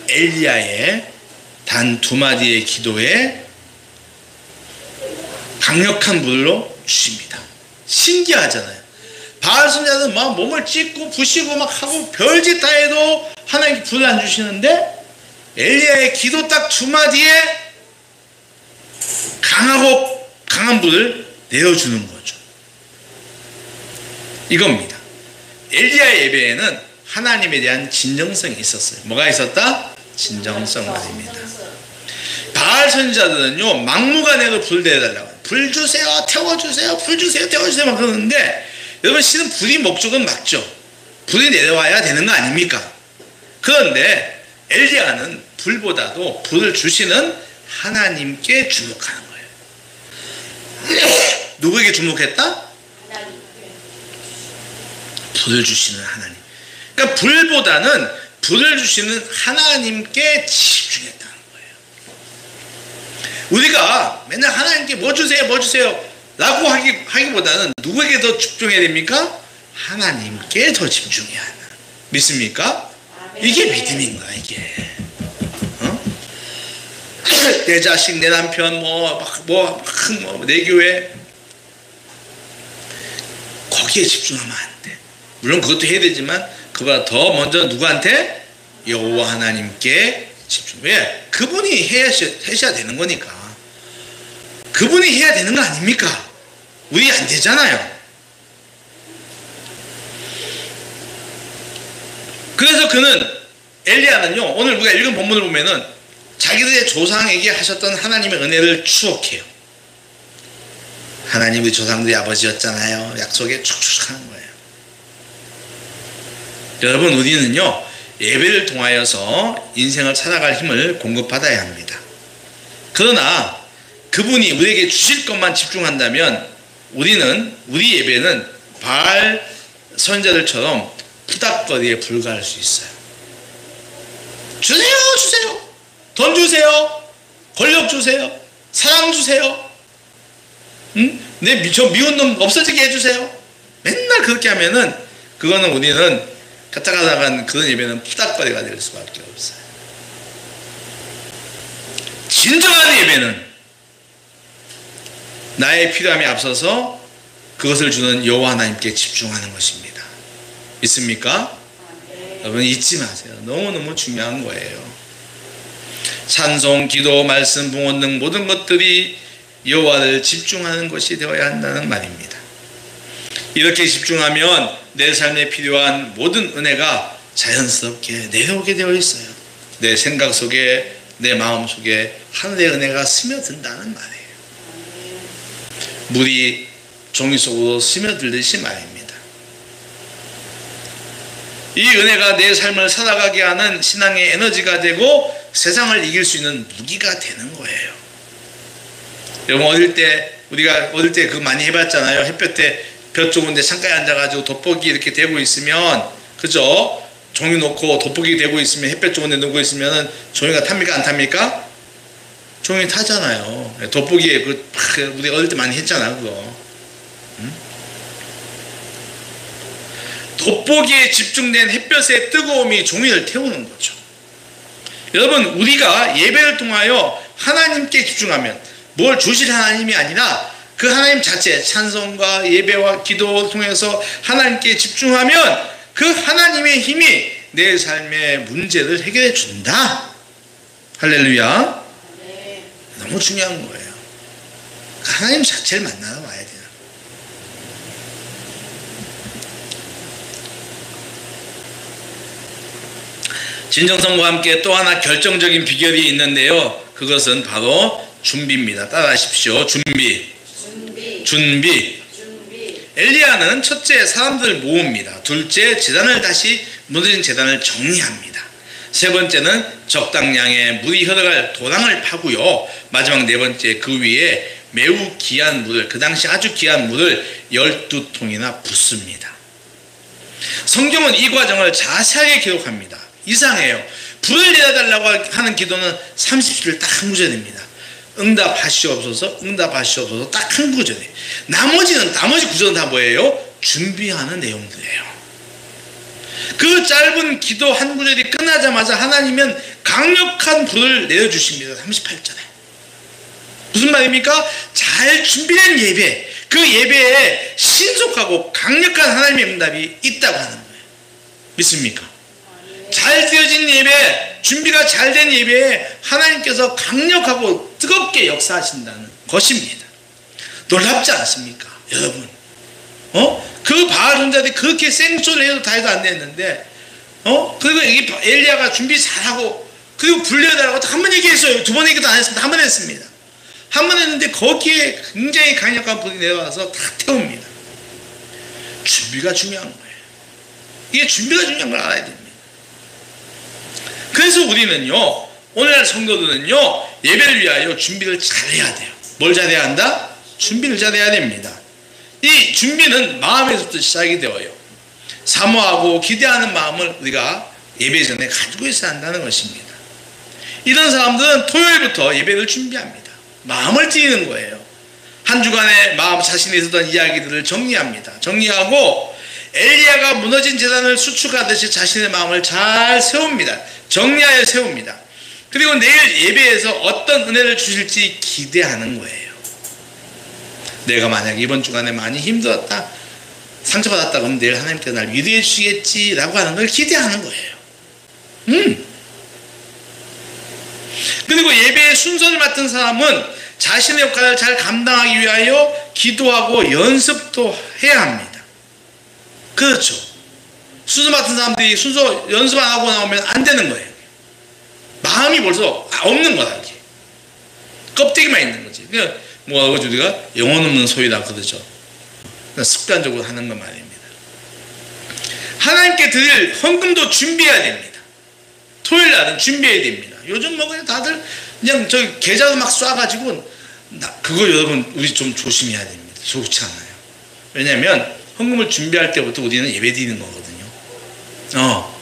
엘리야의 단 2마디의 기도에 강력한 불로 주십니다. 신기하잖아요. 바알 선자는 막 몸을 찢고 부시고 막 하고 별짓 다 해도 하나님께 불을 안 주시는데 엘리야의 기도 딱 2마디에 강한 불을 내어주는 거죠. 이겁니다. 엘리야의 예배에는 하나님에 대한 진정성이 있었어요. 뭐가 있었다? 진정성 말입니다. 바알 선지자들은요, 막무가내로 불 내달라고, 불 주세요, 태워주세요, 불 주세요, 태워주세요 막 그러는데, 여러분, 실은 불이 목적은 맞죠. 불이 내려와야 되는 거 아닙니까? 그런데 엘리야는 불보다도 불을 주시는 하나님께 주목하는 거예요. 누구에게 주목했다? 불을 주시는 하나님. 그러니까 불보다는 불을 주시는 하나님께 집중했다는 거예요. 우리가 맨날 하나님께 뭐 주세요 뭐 주세요 라고 하기보다는 누구에게 더 집중해야 됩니까? 하나님께 더 집중해야 하나. 믿습니까? 이게 믿음인 거야 이게. 내 자식, 내 남편, 내 교회, 거기에 집중하면 안 돼. 물론 그것도 해야 되지만 그보다 더 먼저 누구한테? 여호와 하나님께 집중. 왜? 그분이 하셔야 되는 거니까. 그분이 해야 되는 거 아닙니까? 우리 안 되잖아요. 그래서 엘리야는요, 오늘 우리가 읽은 본문을 보면은 자기들의 조상에게 하셨던 하나님의 은혜를 추억해요. 하나님 우리 조상들이 아버지였잖아요. 약속에 축축 하는 거예요. 여러분, 우리는요, 예배를 통하여서 인생을 살아갈 힘을 공급받아야 합니다. 그러나 그분이 우리에게 주실 것만 집중한다면 우리 예배는 바알 선지자들처럼 푸닥거리에 불과할 수 있어요. 주세요. 돈 주세요. 권력 주세요. 사랑 주세요. 저 미운 놈 없어지게 해주세요. 맨날 그렇게 하면은 그거는 우리는 갔다 나간 그런 예배는 푸닥거리가 될 수밖에 없어요. 진정한 예배는 나의 필요함에 앞서서 그것을 주는 여호와 하나님께 집중하는 것입니다. 믿습니까? 여러분 잊지 마세요. 너무너무 중요한 거예요. 찬송, 기도, 말씀, 봉헌 등 모든 것들이 여호와를 집중하는 것이 되어야 한다는 말입니다. 이렇게 집중하면 내 삶에 필요한 모든 은혜가 자연스럽게 내려오게 되어 있어요. 내 생각 속에, 내 마음 속에 하늘의 은혜가 스며든다는 말이에요. 물이 종이 속으로 스며들듯이 말입니다. 이 은혜가 내 삶을 살아가게 하는 신앙의 에너지가 되고 세상을 이길 수 있는 무기가 되는 거예요. 여러분, 우리가 어릴 때 그거 많이 해봤잖아요. 햇볕에 볕 좋은데 창가에 앉아가지고 돋보기 이렇게 대고 있으면, 그죠? 종이 놓고 돋보기 대고 있으면, 햇볕 좋은데 누고 있으면 종이가 탑니까 안 탑니까? 종이 타잖아요. 돋보기에 우리 어릴 때 많이 했잖아 그거. 돋보기에 집중된 햇볕의 뜨거움이 종이를 태우는 거죠. 여러분, 우리가 예배를 통하여 하나님께 집중하면, 뭘 주실 하나님이 아니라 그 하나님 자체, 찬송과 예배와 기도를 통해서 하나님께 집중하면 그 하나님의 힘이 내 삶의 문제를 해결해 준다. 할렐루야. 너무 중요한 거예요. 하나님 자체를 만나러 와야 돼요. 진정성과 함께 또 하나 결정적인 비결이 있는데요. 그것은 바로 준비입니다. 따라하십시오. 준비. 엘리야는 첫째, 사람들을 모읍니다. 둘째, 무너진 제단을 정리합니다. 세 번째는 적당량의 물이 흘러갈 도랑을 파고요. 마지막 네 번째, 그 위에 매우 귀한 물을, 그 당시 아주 귀한 물을 12통이나 붓습니다. 성경은 이 과정을 자세하게 기록합니다. 이상해요. 불을 내려달라고 하는 기도는 30줄 딱 한 구절입니다. 응답하시옵소서 딱 한 구절이에요. 나머지 구절은 다 뭐예요? 준비하는 내용들이에요. 그 짧은 기도 한 구절이 끝나자마자 하나님은 강력한 불을 내려주십니다. 38절에. 무슨 말입니까? 잘 준비된 예배, 그 예배에 신속하고 강력한 하나님의 응답이 있다고 하는 거예요. 믿습니까? 잘 되어진 예배, 준비가 잘 된 예배에 하나님께서 강력하고 뜨겁게 역사하신다는 것입니다. 놀랍지 않습니까? 여러분, 그 바알 선지자들이 그렇게 생소를 해도 다 해도 안 됐는데, 그리고 여기 엘리야가 준비 잘하고, 그리고 불려달라고 한 번 얘기했어요. 두 번 얘기도 안 했습니다. 한 번 했습니다. 한 번 했는데 거기에 굉장히 강력한 불이 내려와서 다 태웁니다. 준비가 중요한 거예요. 이게 준비가 중요한 걸 알아야 됩니다. 그래서 우리는요, 오늘날 성도들은요, 예배를 위하여 준비를 잘해야 돼요. 뭘 잘해야 한다? 준비를 잘해야 됩니다. 이 준비는 마음에서부터 시작이 되어요. 사모하고 기대하는 마음을 우리가 예배 전에 가지고 있어야 한다는 것입니다. 이런 사람들은 토요일부터 예배를 준비합니다. 마음을 드리는 거예요. 한 주간의 마음 자신이 있었던 이야기들을 정리합니다. 정리하고 엘리야가 무너진 제단을 수축하듯이 자신의 마음을 잘 세웁니다. 정리하여 세웁니다. 그리고 내일 예배에서 어떤 은혜를 주실지 기대하는 거예요. 내가 만약 이번 주간에 많이 힘들었다, 상처받았다 그러면 내일 하나님께서 날 위로해 주시겠지라고 하는 걸 기대하는 거예요. 그리고 예배의 순서를 맡은 사람은 자신의 역할을 잘 감당하기 위하여 기도하고 연습도 해야 합니다. 그렇죠. 순서 맡은 사람들이 순서 연습 안 하고 나오면 안 되는 거예요. 마음이 벌써 없는 거다. 이게 껍데기만 있는 거지. 그러니까 뭐라고 하죠? 우리가 영혼 없는 소리라 그러죠. 습관적으로 하는 것 말입니다. 하나님께 드릴 헌금도 준비해야 됩니다. 토요일 날은 준비해야 됩니다. 요즘 뭐 그냥 다들 그냥 저 계좌도 막 쏴가지고 그거 여러분 우리 좀 조심해야 됩니다. 좋지 않아요. 왜냐하면 헌금을 준비할 때부터 우리는 예배 드리는 거거든요.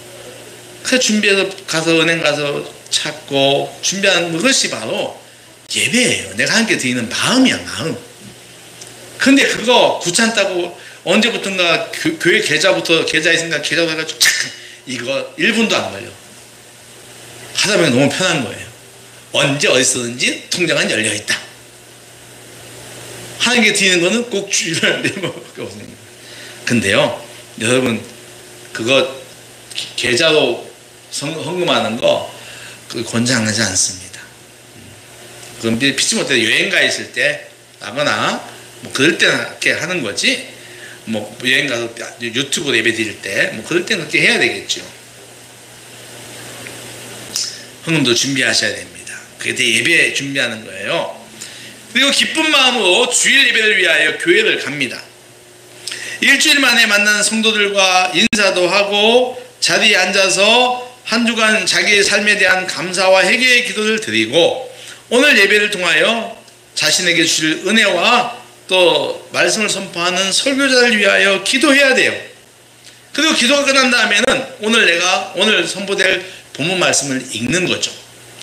그래서 준비해서 가서 은행 가서 찾고 준비하는 것이 바로 예배예요. 내가 하나님께 드리는 마음이야, 마음. 근데 그거 귀찮다고 언제부턴가 교회 계좌부터 계좌 있으니까 계좌로 해가지고 착 이거 1분도 안 걸려. 하다 보면 너무 편한 거예요. 언제 어디서든지 통장은 열려있다. 하나님께 드리는 거는 꼭 주일날 내모밖에 없습니다. 근데요 여러분 그거 계좌로 헌금하는 거 그 권장하지 않습니다. 그건 피치 못해 여행 가 있을 때 하거나 뭐 그럴 때는 이렇게 하는 거지, 뭐 여행 가서 유튜브 예배 드릴 때 뭐 그럴 때는 그렇게 해야 되겠죠. 헌금도 준비하셔야 됩니다. 그게 대 예배 준비하는 거예요. 그리고 기쁜 마음으로 주일 예배를 위하여 교회를 갑니다. 일주일 만에 만나는 성도들과 인사도 하고 자리에 앉아서 한 주간 자기의 삶에 대한 감사와 회개의 기도를 드리고 오늘 예배를 통하여 자신에게 주실 은혜와 또 말씀을 선포하는 설교자를 위하여 기도해야 돼요. 그리고 기도가 끝난 다음에는 오늘 선포될 본문 말씀을 읽는 거죠.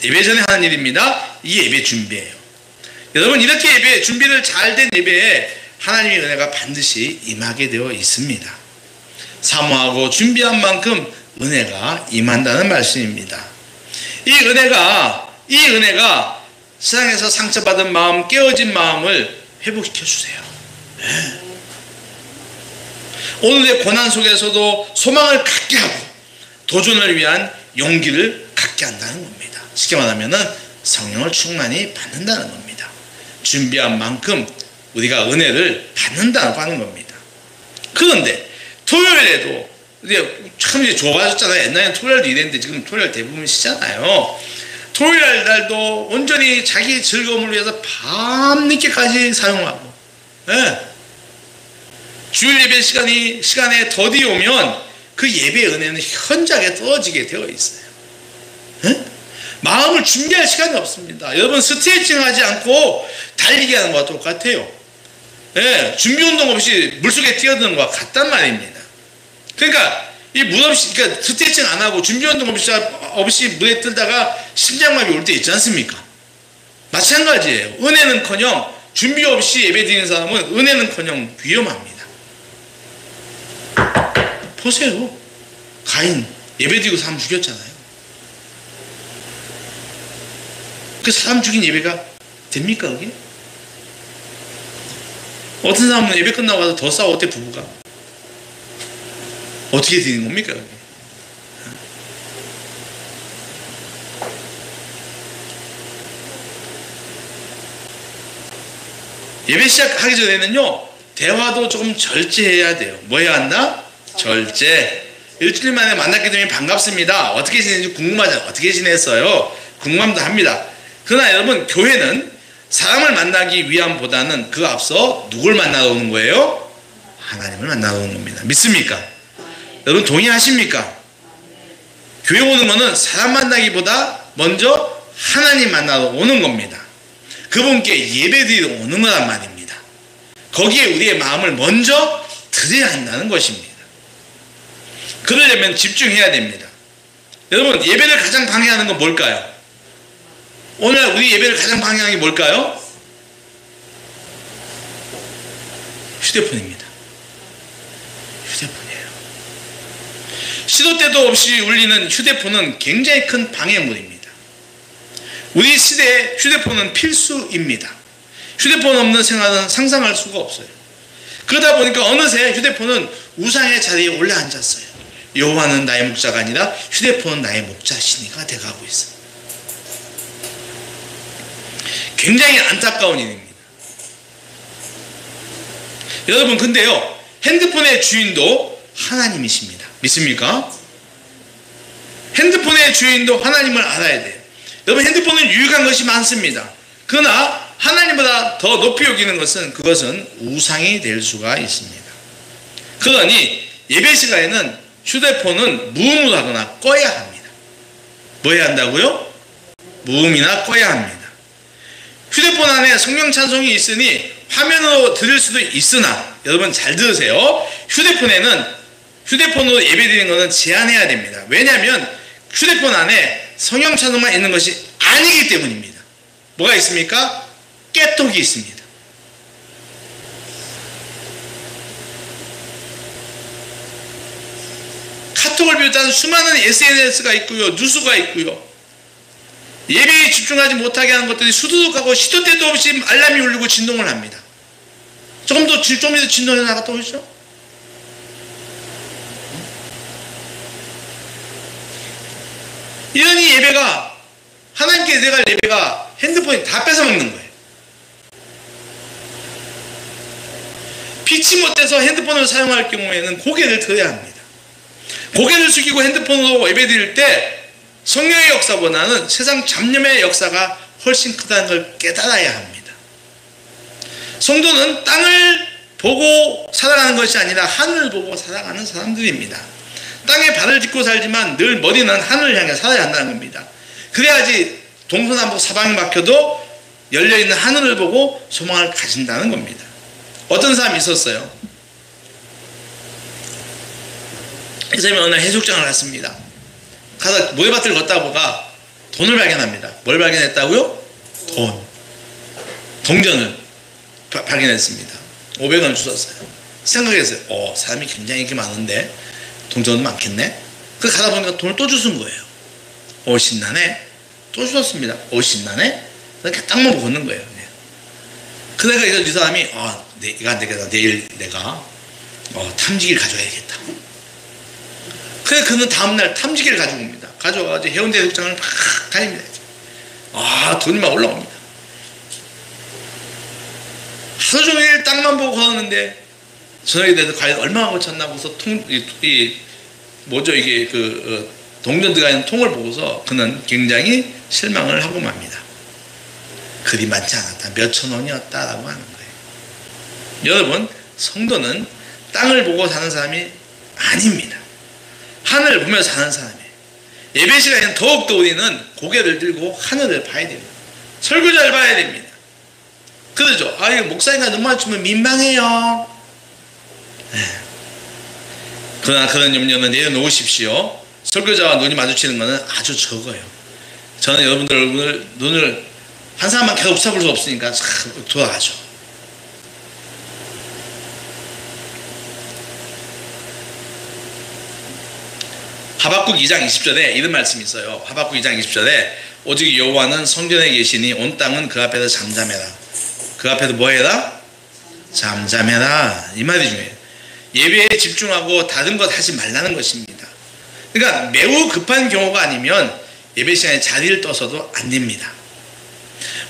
예배 전에 하는 일입니다. 이 예배 준비예요. 여러분 이렇게 예배 준비를 잘 된 예배에 하나님의 은혜가 반드시 임하게 되어 있습니다. 사모하고 준비한 만큼 은혜가 임한다는 말씀입니다. 이 은혜가 세상에서 상처받은 마음, 깨어진 마음을 회복시켜 주세요. 네. 오늘의 고난 속에서도 소망을 갖게 하고 도전을 위한 용기를 갖게 한다는 겁니다. 쉽게 말하면 성령을 충만히 받는다는 겁니다. 준비한 만큼 우리가 은혜를 받는다고 하는 겁니다. 그런데 토요일에도 참 이제 좋아졌잖아요. 옛날에는 토요일도 이랬는데 지금 토요일 대부분 쉬잖아요. 토요일 날도 온전히 자기 즐거움을 위해서 밤늦게까지 사용하고, 네. 주일 예배 시간에 더디 오면 그 예배의 은혜는 현저하게 떨어지게 되어 있어요. 네? 마음을 준비할 시간이 없습니다. 여러분 스트레칭 하지 않고 달리기 하는 것과 똑같아요. 네, 준비 운동 없이 물속에 뛰어드는 것과 같단 말입니다. 그러니까 이 물 없이, 그러니까 스트레칭 안 하고 준비 운동 없이 물에 뜨다가 심장마비 올 때 있지 않습니까? 마찬가지예요. 은혜는커녕 준비 없이 예배 드리는 사람은 은혜는커녕 위험합니다. 보세요. 가인 예배 드리고 사람 죽였잖아요. 그 사람 죽인 예배가 됩니까 그게? 어떤 사람은 예배 끝나고 가서 더 싸웠대 부부가. 어떻게 되는 겁니까 그게? 예배 시작하기 전에는요 대화도 조금 절제해야 돼요. 뭐 해야 한다? 절제. 일주일 만에 만났기 때문에 반갑습니다. 어떻게 지내는지 궁금하잖아요. 어떻게 지냈어요? 궁금함도 합니다. 그러나 여러분 교회는 사람을 만나기 위함보다는 그 앞서 누굴 만나러 오는 거예요? 하나님을 만나러 오는 겁니다. 믿습니까? 여러분 동의하십니까? 교회 오는 거는 사람 만나기보다 먼저 하나님 만나러 오는 겁니다. 그분께 예배드리러 오는 거란 말입니다. 거기에 우리의 마음을 먼저 드려야 한다는 것입니다. 그러려면 집중해야 됩니다. 여러분, 예배를 가장 방해하는 건 뭘까요? 오늘 우리 예배를 가장 방해하는 게 뭘까요? 휴대폰입니다. 휴대폰이에요. 시도 때도 없이 울리는 휴대폰은 굉장히 큰 방해물입니다. 우리 시대에 휴대폰은 필수입니다. 휴대폰 없는 생활은 상상할 수가 없어요. 그러다 보니까 어느새 휴대폰은 우상의 자리에 올라앉았어요. 여호와는 나의 목자가 아니라 휴대폰은 나의 목자시니가 돼가고 있어요. 굉장히 안타까운 일입니다. 여러분, 근데요, 핸드폰의 주인도 하나님이십니다. 믿습니까? 핸드폰의 주인도 하나님을 알아야 돼요. 여러분, 핸드폰은 유익한 것이 많습니다. 그러나 하나님보다 더 높이 여기는 것은 그것은 우상이 될 수가 있습니다. 그러니 예배 시간에는 휴대폰은 무음으로 하거나 꺼야 합니다. 뭐 해야 한다고요? 무음이나 꺼야 합니다. 휴대폰 안에 성령 찬송이 있으니 화면으로 들을 수도 있으나, 여러분 잘 들으세요. 휴대폰으로 예배 드리는 것은 제한해야 됩니다. 왜냐하면 휴대폰 안에 성령 찬송만 있는 것이 아니기 때문입니다. 뭐가 있습니까? 깨톡이 있습니다. 카톡을 비롯한 수많은 SNS가 있고요, 뉴스가 있고요. 예배에 집중하지 못하게 하는 것들이 수두룩하고 시도 때도 없이 알람이 울리고 진동을 합니다. 좀 더 진동해 나갔다 오시죠. 이러니 예배가, 하나님께 내갈 예배가 핸드폰이 다 뺏어먹는 거예요. 피치 못해서 핸드폰을 사용할 경우에는 고개를 들어야 합니다. 고개를 숙이고 핸드폰으로 예배 드릴 때 성령의 역사보다는 세상 잡념의 역사가 훨씬 크다는 걸 깨달아야 합니다. 성도는 땅을 보고 살아가는 것이 아니라 하늘을 보고 살아가는 사람들입니다. 땅에 발을 딛고 살지만 늘 머리는 하늘을 향해 살아야 한다는 겁니다. 그래야지 동서남북 사방이 막혀도 열려있는 하늘을 보고 소망을 가진다는 겁니다. 어떤 사람이 있었어요. 이 사람이 어느 날 해수욕장을 갔습니다. 가서 모래밭을 걷다 보가 돈을 발견합니다. 뭘 발견했다고요? 동전을 발견했습니다. 500원을 주셨어요. 생각했어요. 사람이 굉장히 이렇게 많은데 동전은 많겠네. 그래서 가다 보니까 돈을 또 주신 거예요. 신나네. 또 주셨습니다. 신나네. 그렇게 땅만 보고 걷는 거예요. 그러니까 이 사람이 이거 안 되겠다. 내일 내가 탐지기를 가져와야겠다. 그래서 그는 다음날 탐지기를 가지고 옵니다. 가져와가지고 해운대 해수욕장을 막 다닙니다. 돈이 막 올라옵니다. 하루 종일 땅만 보고 걸었는데 저녁에 대해서 과연 얼마나 거쳤나 보고서 동전 들어가 있는 통을 보고서 그는 굉장히 실망을 하고 맙니다. 그리 많지 않았다. 몇천 원이었다라고 하는 거예요. 여러분, 성도는 땅을 보고 사는 사람이 아닙니다. 하늘을 보며 사는 사람이에요. 예배 시간에는 더욱더 우리는 고개를 들고 하늘을 봐야 됩니다. 설교자를 봐야 됩니다. 그러죠. 이거 목사님과 눈 맞추면 민망해요. 그러나 그런 염려는 내려놓으십시오. 설교자와 눈이 마주치는 것은 아주 적어요. 저는 여러분들 눈을 한 사람만 계속 붙잡을 수 없으니까 돌아가죠. 하박국 2장 20절에 이런 말씀이 있어요. 하박국 2장 20절에 오직 여호와는 성전에 계시니 온 땅은 그 앞에서 잠잠해라. 그 앞에서 뭐 해라? 잠잠해라. 이 말이 중요해요. 예배에 집중하고 다른 것 하지 말라는 것입니다. 그러니까 매우 급한 경우가 아니면 예배 시간에 자리를 떠서도 안 됩니다.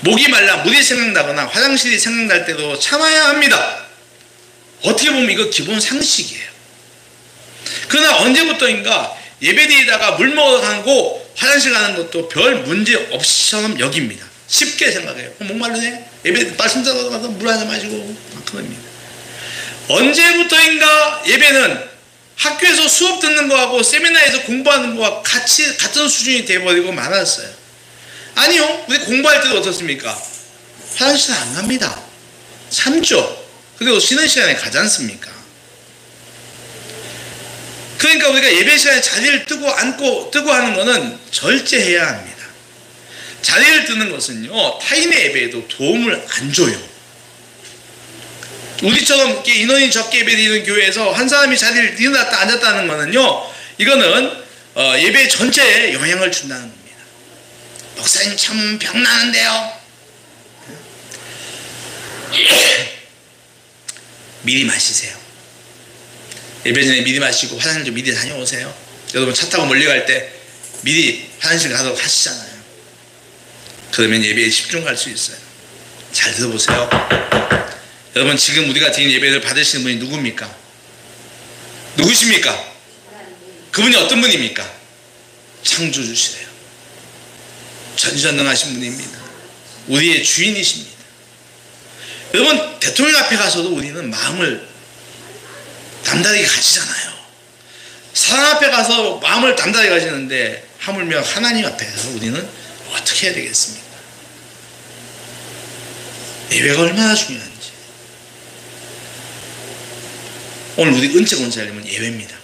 목이 말라 물이 생각나거나 화장실이 생각날 때도 참아야 합니다. 어떻게 보면 이거 기본 상식이에요. 그러나 언제부터인가 예배드리다가 물 먹으러 가는 거 화장실 가는 것도 별 문제 없이처럼 여깁니다. 쉽게 생각해요. 목마르네? 예배 말씀 들어가서 가서 물 한잔 마시고 그럽니다. 언제부터인가 예배는 학교에서 수업 듣는 거하고 세미나에서 공부하는 거와 같은 수준이 돼버리고 말았어요. 아니요. 우리 공부할 때도 어떻습니까? 화장실 안 갑니다. 참죠. 그리고 쉬는 시간에 가지 않습니까? 그러니까 우리가 예배 시간에 자리를 뜨고 하는 것은 절제해야 합니다. 자리를 뜨는 것은요, 타인의 예배에도 도움을 안 줘요. 우리처럼 이렇게 인원이 적게 예배드리는 교회에서 한 사람이 자리를 일어났다 앉았다는 것은요, 이거는 예배 전체에 영향을 준다는 겁니다. 목사님 참 병나는데요. 미리 마시세요. 예배 전에 미리 마시고 화장실 좀 미리 다녀오세요. 여러분 차 타고 멀리 갈 때 미리 화장실 가서 하시잖아요. 그러면 예배에 집중할 수 있어요. 잘 들어보세요. 여러분 지금 우리가 드린 예배를 받으시는 분이 누굽니까? 누구십니까? 그분이 어떤 분입니까? 창조주시래요. 전지전능하신 분입니다. 우리의 주인이십니다. 여러분 대통령 앞에 가서도 우리는 마음을 단단하게 가지잖아요. 사람 앞에 가서 마음을 단단하게 가지는데 하물며 하나님 앞에서 우리는 어떻게 해야 되겠습니까? 예배가 얼마나 중요한지. 오늘 우리 은채 권사님은 예배입니다.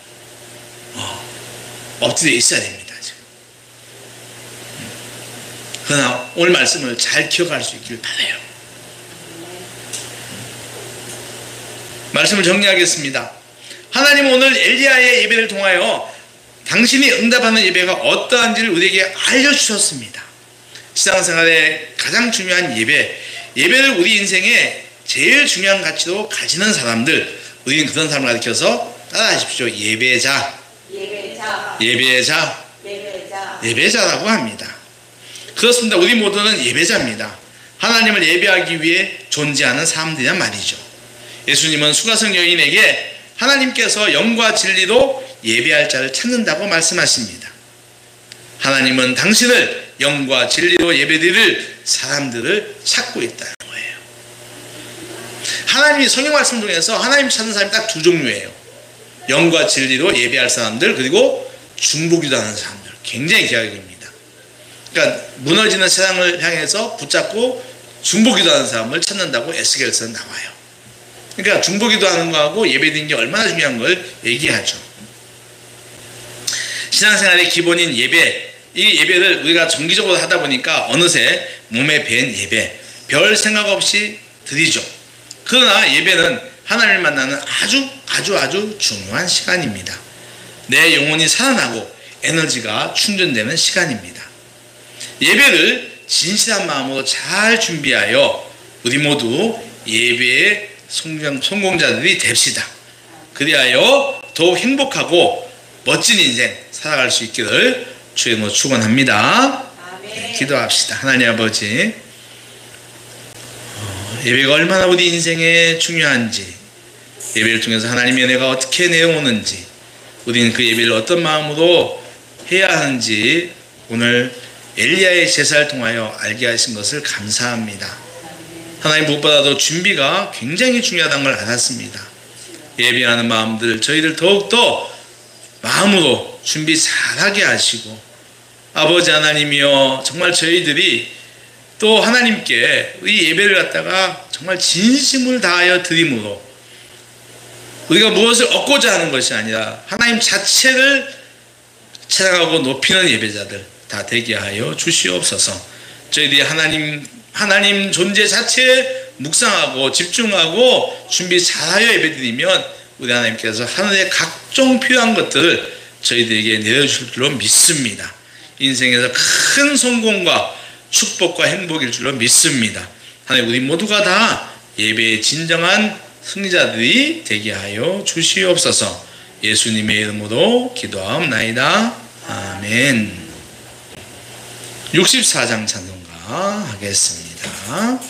엎드려 있어야 됩니다. 지금. 그러나 오늘 말씀을 잘 기억할 수 있길 바라요. 말씀을 정리하겠습니다. 하나님은 오늘 엘리야의 예배를 통하여 당신이 응답하는 예배가 어떠한지를 우리에게 알려주셨습니다. 신앙생활의 가장 중요한 예배를 우리 인생에 제일 중요한 가치로 가지는 사람들, 우리는 그런 사람을 가르쳐서 따라하십시오. 예배자라고 합니다. 그렇습니다. 우리 모두는 예배자입니다. 하나님을 예배하기 위해 존재하는 사람들이란 말이죠. 예수님은 수가성 여인에게 하나님께서 영과 진리로 예배할 자를 찾는다고 말씀하십니다. 하나님은 당신을 영과 진리로 예배드릴 사람들을 찾고 있다는 거예요. 하나님이 성경 말씀 중에서 하나님 찾는 사람이 딱 두 종류예요. 영과 진리로 예배할 사람들, 그리고 중보기도하는 사람들. 굉장히 귀하입니다. 그러니까 무너지는 세상을 향해서 붙잡고 중보기도하는 사람을 찾는다고 에스겔서는 나와요. 그러니까 중보기도하는 거하고 예배드리는 게 얼마나 중요한 걸 얘기하죠. 신앙생활의 기본인 예배, 이 예배를 우리가 정기적으로 하다 보니까 어느새 몸에 밴 예배, 별 생각 없이 드리죠. 그러나 예배는 하나님을 만나는 아주 중요한 시간입니다. 내 영혼이 살아나고 에너지가 충전되는 시간입니다. 예배를 진실한 마음으로 잘 준비하여 우리 모두 예배의 성공자들이 됩시다. 그리하여 더욱 행복하고 멋진 인생 살아갈 수 있기를 주의 이름으로 축원합니다. 네, 기도합시다. 하나님 아버지, 예배가 얼마나 우리 인생에 중요한지, 예배를 통해서 하나님의 은혜가 어떻게 내려오는지, 우리는 그 예배를 어떤 마음으로 해야 하는지 오늘 엘리야의 제사를 통하여 알게 하신 것을 감사합니다. 하나님, 무엇보다도 준비가 굉장히 중요하다는 걸 알았습니다. 예배하는 마음들, 저희들 더욱더 마음으로 준비 잘하게 하시고, 아버지 하나님이여, 정말 저희들이 또 하나님께 이 예배를 갖다가 정말 진심을 다하여 드림으로 우리가 무엇을 얻고자 하는 것이 아니라 하나님 자체를 찬양하고 높이는 예배자들 다 되게 하여 주시옵소서. 저희들이 하나님 존재 자체에 묵상하고 집중하고 준비 잘하여 예배드리면 우리 하나님께서 하늘의 각종 필요한 것들을 저희들에게 내려주실 줄로 믿습니다. 인생에서 큰 성공과 축복과 행복일 줄로 믿습니다. 하나님, 우리 모두가 다 예배의 진정한 승리자들이 되게 하여 주시옵소서. 예수님의 이름으로 기도하옵나이다. 아멘. 64장 찬송가 하겠습니다.